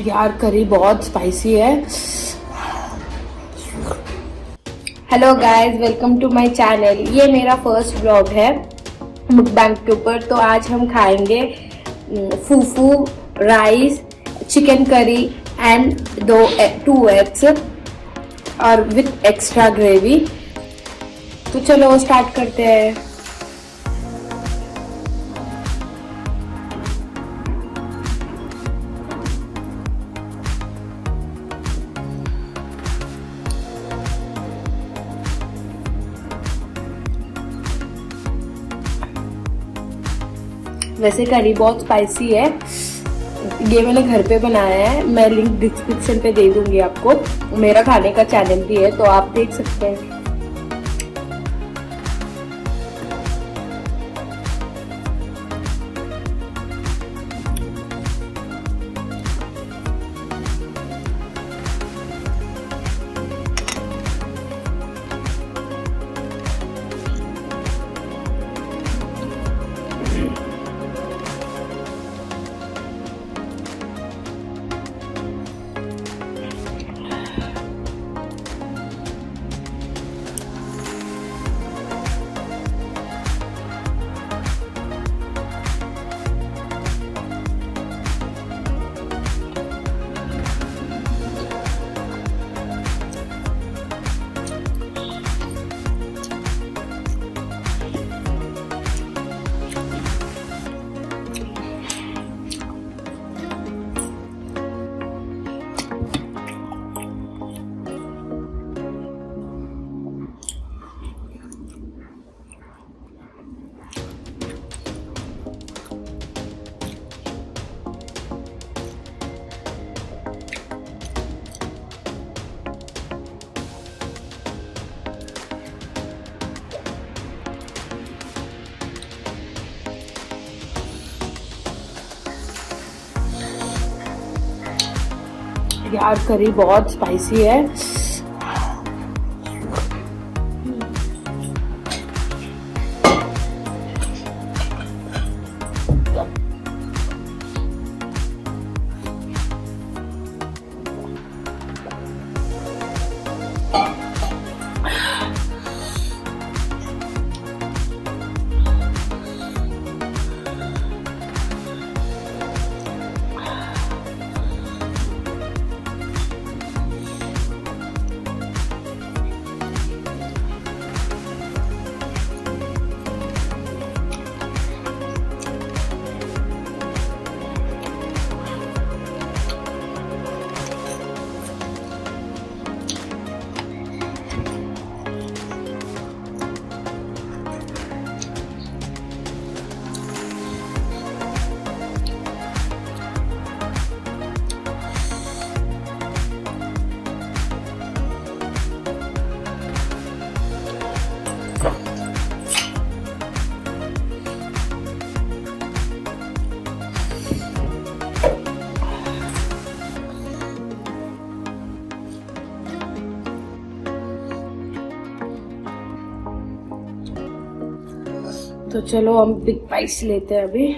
यार करी बहुत स्पाइसी है। Hello guys, welcome to my channel. ये मेरा फर्स्ट व्लॉग है मुकबैंग के ऊपर। तो आज हम खाएंगे fufu rice, chicken curry and two eggs और विथ एक्स्ट्रा ग्रेवी। तो चलो स्टार्ट करते हैं। वैसे करी बहुत स्पाइसी है। ये मैंने घर पे बनाया है, मैं लिंक डिस्क्रिप्शन पे दे दूंगी आपको। मेरा खाने का चैनल भी है तो आप देख सकते हैं। यार करी बहुत स्पाइसी है। तो चलो हम बिग बाइट्स लेते हैं अभी।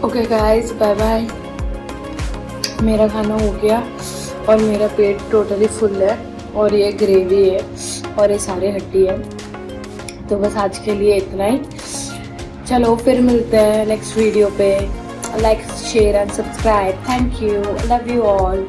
Okay guys, bye bye. मेरा खाना हो गया और मेरा पेट टोटली फुल है और ये ग्रेवी है और ये सारे हड्डी है। तो बस आज के लिए इतना ही। चलो फिर मिलते हैं नेक्स्ट वीडियो पे। Like share and subscribe. Thank you, love you all.